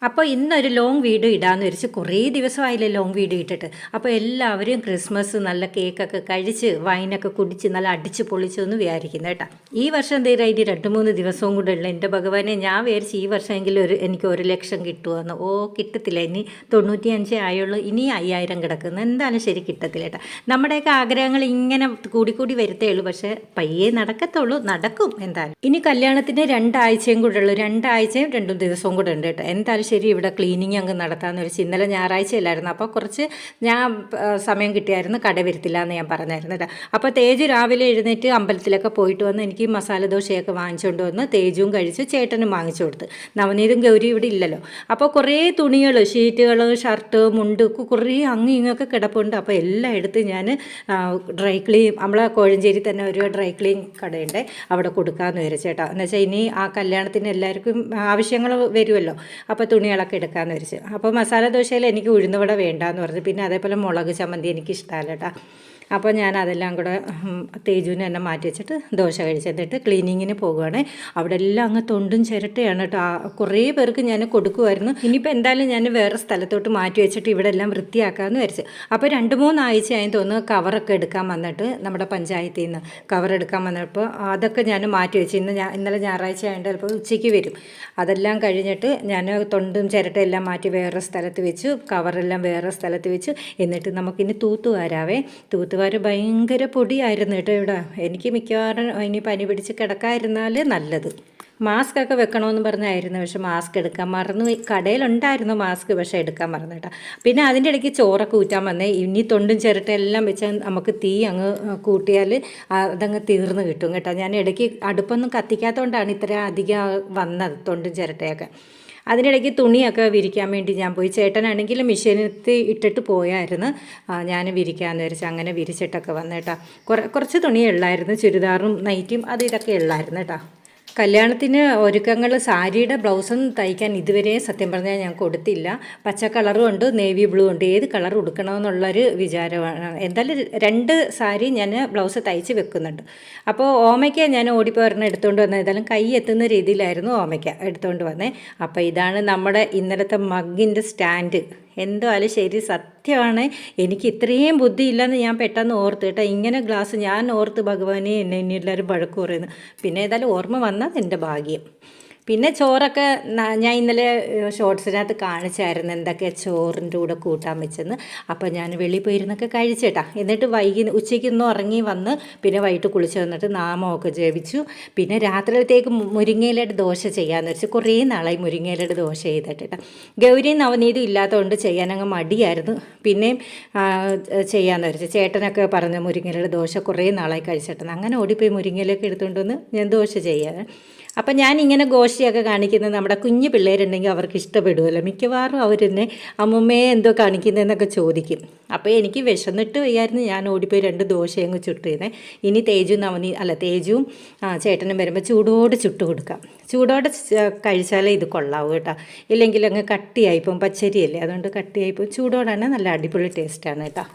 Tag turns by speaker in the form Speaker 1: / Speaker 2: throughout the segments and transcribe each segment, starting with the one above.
Speaker 1: അപ്പോൾ ഇന്നൊരു long video ഇടാമെന്ന് വിചാരിച്ച് കുറേ ദിവസമായില്ലേ ലോങ് വീഡിയോ ഇട്ടിട്ട്. അപ്പോൾ എല്ലാവരും ക്രിസ്മസ് നല്ല കേക്കൊക്കെ കഴിച്ച് വൈനൊക്കെ കുടിച്ച് നല്ല അടിച്ച് പൊളിച്ചൊന്ന് വിചാരിക്കുന്നു കേട്ടോ. ഈ വർഷം എന്തേലും അതിന് 2-3 ദിവസവും കൂടെ ഉള്ള എൻ്റെ ഭഗവാനെ, ഞാൻ വിചാരിച്ച് ഈ വർഷമെങ്കിലും എനിക്ക് 1 ലക്ഷം കിട്ടുമെന്ന്. കിട്ടത്തില്ല. ഇനി 95 ആയുള്ളൂ. ഇനി 5000 കിടക്കുന്നു. എന്തായാലും ശരി കിട്ടത്തില്ല കേട്ടോ. നമ്മുടെയൊക്കെ ആഗ്രഹങ്ങൾ ഇങ്ങനെ കൂടിക്കൂടി വരുത്തേ ഉള്ളൂ. പക്ഷേ പയ്യെ നടക്കത്തുള്ളൂ. നടക്കും എന്തായാലും. ഇനി കല്യാണത്തിന് 2 ആഴ്ചയും കൂടെ ഉള്ളൂ. 2 ആഴ്ചയും 2 ദിവസവും കൂടെ ഉണ്ട് കേട്ടോ. എന്തായാലും ശരി, ഇവിടെ ക്ലീനിങ് അങ്ങ് നടത്താമെന്ന് വെച്ച്. ഇന്നലെ ഞായറാഴ്ചയല്ലായിരുന്നു, അപ്പോൾ കുറച്ച് ഞാൻ സമയം കിട്ടിയായിരുന്നു. കട വരുത്തില്ല എന്ന് ഞാൻ പറഞ്ഞായിരുന്നു കേട്ടോ. അപ്പോൾ തേജ് രാവിലെ എഴുന്നേറ്റ് അമ്പലത്തിലൊക്കെ പോയിട്ട് വന്ന് എനിക്ക് മസാല ദോശയൊക്കെ വാങ്ങിച്ചുകൊണ്ട് വന്ന് തേജും കഴിച്ച് ചേട്ടനും വാങ്ങിച്ചു കൊടുത്ത്. നവനീതും ഗൗരി ഇവിടെ ഇല്ലല്ലോ. അപ്പോൾ കുറേ തുണികൾ, ഷീറ്റുകൾ, ഷർട്ട്, മുണ്ട് കുറേ അങ്ങ് ഇങ്ങൊക്കെ കിടപ്പുണ്ട്. അപ്പോൾ എല്ലാം എടുത്ത് ഞാൻ ഡ്രൈ ക്ലീൻ, നമ്മളെ കോഴഞ്ചേരി തന്നെ ഒരു ഡ്രൈ ക്ലീൻ കടയുണ്ട്, അവിടെ കൊടുക്കാമെന്ന് വിചാരിച്ചേട്ടാ. എന്ന് വെച്ചാൽ ഇനി ആ കല്യാണത്തിന് എല്ലാവർക്കും ആവശ്യങ്ങൾ വരുമല്ലോ. അപ്പോൾ തുണികളൊക്കെ എടുക്കാമെന്ന് വിചാരിച്ചു. അപ്പോൾ മസാല ദോശയിൽ എനിക്ക് ഉഴുന്നുവട വേണ്ടാന്ന് പറഞ്ഞു. പിന്നെ അതേപോലെ മുളക് ചമ്മന്തി എനിക്ക് ഇഷ്ടമല്ല കേട്ടോ. അപ്പോൾ ഞാൻ അതെല്ലാം കൂടെ തേജുവിന് തന്നെ മാറ്റി വെച്ചിട്ട് ദോശ കഴിച്ചെന്നിട്ട് ക്ലീനിങ്ങിന് പോകുകയാണ്. അവിടെ എല്ലാം അങ്ങ് തൊണ്ടും ചിരട്ടയാണ് കേട്ടോ. കുറേ പേർക്ക് ഞാൻ കൊടുക്കുമായിരുന്നു. ഇനിയിപ്പോൾ എന്തായാലും ഞാൻ വേറെ സ്ഥലത്തോട്ട് മാറ്റി വെച്ചിട്ട് ഇവിടെ എല്ലാം വൃത്തിയാക്കാമെന്ന് വിചാരിച്ചു. അപ്പോൾ 2-3 ആഴ്ചയായി തോന്നുന്നു കവറൊക്കെ എടുക്കാൻ വന്നിട്ട്, നമ്മുടെ പഞ്ചായത്തിൽ നിന്ന് കവർ എടുക്കാൻ വന്നപ്പോൾ അതൊക്കെ ഞാൻ മാറ്റി വെച്ചു. ഇന്നലെ ഞായറാഴ്ച ആയതുകൊണ്ട് ചിലപ്പോൾ ഉച്ചയ്ക്ക് വരും. അതെല്ലാം കഴിഞ്ഞിട്ട് ഞാൻ തൊണ്ടും ചിരട്ടയെല്ലാം മാറ്റി വേറെ സ്ഥലത്ത് വെച്ചു, കവറെല്ലാം വേറെ സ്ഥലത്ത് വെച്ചു. എന്നിട്ട് നമുക്കിനി തൂത്തുവാരാവേ. തൂത്തുവാര് ഭയങ്കര പൊടിയായിരുന്നു കേട്ടോ ഇവിടെ. എനിക്ക് മിക്കവാറും ഇനി പനി പിടിച്ച് കിടക്കാതിരുന്നാൽ നല്ലത്. മാസ്ക് ഒക്കെ വെക്കണമെന്ന് പറഞ്ഞായിരുന്നു, പക്ഷെ മാസ്ക് എടുക്കാൻ മറന്നു. കടയിലുണ്ടായിരുന്നു മാസ്ക്, പക്ഷേ എടുക്കാൻ മറന്നു കേട്ടോ. പിന്നെ അതിൻ്റെ ഇടയ്ക്ക് ചോറൊക്കെ ഊറ്റാൻ വന്നേ. ഇനി തൊണ്ടും ചിരട്ടെല്ലാം വെച്ച് നമുക്ക് തീ അങ്ങ് കൂട്ടിയാൽ അതങ്ങ് തീർന്ന് കിട്ടും കേട്ടോ. ഞാൻ ഇടയ്ക്ക് അടുപ്പൊന്നും കത്തിക്കാത്തതുകൊണ്ടാണ് ഇത്ര അധികം വന്നത് തൊണ്ടും ചിരട്ടയൊക്കെ. അതിനിടയ്ക്ക് തുണിയൊക്കെ വിരിക്കാൻ വേണ്ടി ഞാൻ പോയി. ചേട്ടനാണെങ്കിൽ മെഷീനത്ത് ഇട്ടിട്ട് പോയായിരുന്നു. ഞാൻ വിരിക്കാമെന്ന് വിചാരിച്ചു. അങ്ങനെ വിരിച്ചിട്ടൊക്കെ വന്നു കേട്ടോ. കുറച്ച് തുണിയേ ഉള്ളായിരുന്നു, ചുരിദാറും നൈറ്റിയും അത് ഇതൊക്കെ ഉള്ളായിരുന്നു കേട്ടോ. കല്യാണത്തിന് ഒരുക്കങ്ങൾ, സാരിയുടെ ബ്ലൗസൊന്നും തയ്ക്കാൻ ഇതുവരെ സത്യം പറഞ്ഞാൽ ഞാൻ കൊടുത്തില്ല. പച്ച കളറും ഉണ്ട്, നേവി ബ്ലൂ ഉണ്ട്. ഏത് കളർ ഉടുക്കണമെന്നുള്ളൊരു വിചാരമാണ്. എന്തായാലും 2 സാരി ഞാൻ ബ്ലൗസ് തയ്ച്ച് വെക്കുന്നുണ്ട്. അപ്പോൾ ഓമയ്ക്ക ഞാൻ ഓടിപ്പോരണം എടുത്തുകൊണ്ട് വന്നത്. ഏതായാലും കൈ എത്തുന്ന രീതിയിലായിരുന്നു ഓമയ്ക്ക എടുത്തുകൊണ്ട് വന്നേ. അപ്പോൾ ഇതാണ് നമ്മുടെ ഇന്നലത്തെ മഗ്ഗിൻ്റെ സ്റ്റാൻഡ്. എന്തായാലും ശരി, സത്യമാണ്. എനിക്ക് ഇത്രയും ബുദ്ധിയില്ലെന്ന് ഞാൻ പെട്ടെന്ന് ഓർത്ത് കേട്ടോ. ഇങ്ങനെ ഗ്ലാസ് ഞാൻ ഓർത്ത് ഭഗവാനെ എന്നെ ഇനി എല്ലാവരും വഴക്ക് പറയുന്നു. പിന്നെ ഏതായാലും ഓർമ്മ വന്നത് എൻ്റെ ഭാഗ്യം. പിന്നെ ചോറൊക്കെ ഞാൻ ഇന്നലെ ഷോർട്സിനകത്ത് കാണിച്ചായിരുന്നു എന്തൊക്കെ ചോറിൻ്റെ കൂടെ കൂട്ടാൻ വെച്ചെന്ന്. അപ്പോൾ ഞാൻ വെളിയിൽ പോയിരുന്നൊക്കെ കഴിച്ചേട്ടാ. എന്നിട്ട് ഉച്ചയ്ക്കൊന്നും ഉറങ്ങി വന്ന് പിന്നെ വൈകിട്ട് കുളിച്ച് വന്നിട്ട് നാമമൊക്കെ ജപിച്ചു. പിന്നെ രാത്രിയിലത്തേക്ക് മുരിങ്ങയിലയുടെ ദോശ ചെയ്യാമെന്ന് വെച്ച്. കുറേ നാളായി മുരിങ്ങയിലയുടെ ദോശ ചെയ്തിട്ടാ. ഗൗരിയും നവനീതും ഇല്ലാത്തതുകൊണ്ട് ചെയ്യാനങ്ങ് മടിയായിരുന്നു. പിന്നെയും ചെയ്യാമെന്ന് വെച്ച്. ചേട്ടനൊക്കെ പറഞ്ഞു മുരിങ്ങയിലയുടെ ദോശ കുറേ നാളായി കഴിച്ചിട്ടെന്ന്. അങ്ങനെ ഓടിപ്പോയി മുരിങ്ങയിലൊക്കെ എടുത്തുകൊണ്ട് വന്ന് ഞാൻ ദോശ ചെയ്യാൻ. അപ്പം ഞാനിങ്ങനെ ഗോഷ്ടിയൊക്കെ കാണിക്കുന്നത് നമ്മുടെ കുഞ്ഞു പിള്ളേരുണ്ടെങ്കിൽ അവർക്ക് ഇഷ്ടപ്പെടുമല്ലോ. മിക്കവാറും അവരെന്നെ അമ്മുമ്മയെ എന്തോ കാണിക്കുന്നതെന്നൊക്കെ ചോദിക്കും. അപ്പോൾ എനിക്ക് വിശന്നിട്ട് വയ്യായിരുന്നു. ഞാൻ ഓടിപ്പോയി 2 ദോശയങ്ങ് ചുട്ടിരുന്നേ. ഇനി തേജുവും ചേട്ടനും വരുമ്പോൾ ചൂടോടെ ചുട്ട് കൊടുക്കാം. ചൂടോടെ കഴിച്ചാലേ ഇത് കൊള്ളാവും കേട്ടോ. ഇല്ലെങ്കിൽ അങ്ങ് കട്ടിയായിപ്പോൾ, പച്ചരിയല്ലേ, അതുകൊണ്ട് കട്ടിയായിപ്പോൾ. ചൂടോടാണ് നല്ല അടിപൊളി ടേസ്റ്റാണ് കേട്ടോ.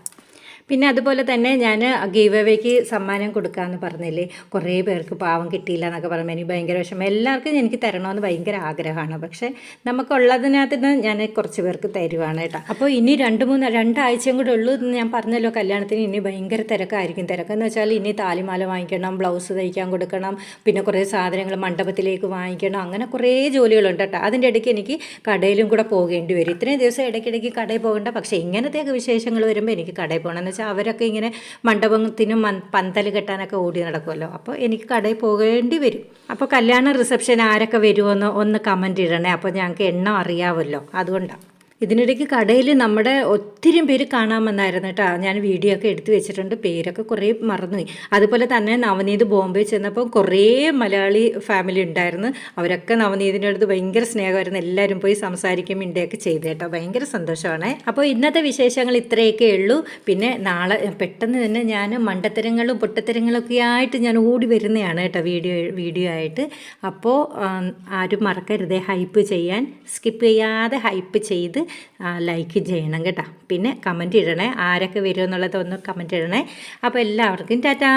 Speaker 1: പിന്നെ അതുപോലെ തന്നെ ഞാൻ ഗീവ് അവേക്ക് സമ്മാനം കൊടുക്കാമെന്ന് പറഞ്ഞില്ലേ. കുറേ പേർക്ക് പാവം കിട്ടിയില്ല എന്നൊക്കെ പറയുമ്പോൾ എനിക്ക് ഭയങ്കര വിഷമം. എല്ലാവർക്കും എനിക്ക് തരണമെന്ന് ഭയങ്കര ആഗ്രഹമാണ്. പക്ഷേ നമുക്കുള്ളതിനകത്ത് ഞാൻ കുറച്ച് പേർക്ക് തരുവാണ് കേട്ടോ. അപ്പോൾ ഇനി 2 ആഴ്ചയും കൂടെ ഉള്ളൂ എന്ന് ഞാൻ പറഞ്ഞല്ലോ കല്യാണത്തിന്. ഇനി ഭയങ്കര തിരക്കായിരിക്കും. തിരക്കെന്ന് വെച്ചാൽ ഇനി താലിമാല വാങ്ങിക്കണം, ബ്ലൗസ് തയ്ക്കാൻ കൊടുക്കണം, പിന്നെ കുറേ സാധനങ്ങൾ മണ്ഡപത്തിലേക്ക് വാങ്ങിക്കണം. അങ്ങനെ കുറേ ജോലികളുണ്ട് കേട്ടോ. അതിൻ്റെ ഇടയ്ക്ക് എനിക്ക് കടയിലും കൂടെ പോകേണ്ടി വരും. ഇത്രയും ദിവസം ഇടയ്ക്കിടയ്ക്ക് കടയിൽ പോകേണ്ട. പക്ഷേ ഇങ്ങനത്തെയൊക്കെ വിശേഷങ്ങൾ വരുമ്പോൾ എനിക്ക് കടയിൽ പോകണം. അവരൊക്കെ ഇങ്ങനെ മണ്ഡപത്തിനും പന്തൽ കെട്ടാനൊക്കെ ഓടി നടക്കുമല്ലോ. അപ്പോൾ എനിക്ക് കടയിൽ പോകേണ്ടി വരും. അപ്പോൾ കല്യാണ റിസപ്ഷൻ ആരൊക്കെ വരുമോ ഒന്ന് കമൻറ്റ് ഇടണേ. അപ്പോൾ ഞങ്ങൾക്ക് എണ്ണം അറിയാമല്ലോ, അതുകൊണ്ടാണ്. ഇതിനിടയ്ക്ക് കടയിൽ നമ്മുടെ ഒത്തിരി പേര് കാണാമെന്നായിരുന്നു കേട്ടോ. ഞാൻ വീഡിയോ ഒക്കെ എടുത്തു വെച്ചിട്ടുണ്ട്. പേരൊക്കെ കുറേ മറന്നുപോയി. അതുപോലെ തന്നെ നവനീത് ബോംബെ ചെന്നപ്പോൾ കുറേ മലയാളി ഫാമിലി ഉണ്ടായിരുന്നു. അവരൊക്കെ നവനീതിൻ്റെ അടുത്ത് ഭയങ്കര സ്നേഹമായിരുന്നു. എല്ലാവരും പോയി സംസാരിക്കും, മിണ്ടുകയൊക്കെ ചെയ്തു കേട്ടോ. ഭയങ്കര സന്തോഷമാണ്. അപ്പോൾ ഇന്നത്തെ വിശേഷങ്ങൾ ഇത്രയൊക്കെ ഉള്ളൂ. പിന്നെ നാളെ പെട്ടെന്ന് തന്നെ ഞാൻ മണ്ടത്തരങ്ങളും പൊട്ടത്തരങ്ങളൊക്കെ ആയിട്ട് ഞാൻ ഓടി വരുന്നതാണ് കേട്ടോ വീഡിയോ ആയിട്ട്. അപ്പോൾ ആരും മറക്കരുതേ ഹൈപ്പ് ചെയ്യാൻ. സ്കിപ്പ് ചെയ്യാതെ ഹൈപ്പ് ചെയ്ത് ലൈക്ക് ചെയ്യണം കേട്ടോ. പിന്നെ കമൻറ്റ് ഇടണേ. ആരൊക്കെ വരുമെന്നുള്ളത് ഒന്ന് കമൻറ്റ് ഇടണേ. അപ്പോൾ എല്ലാവർക്കും ടാറ്റാ.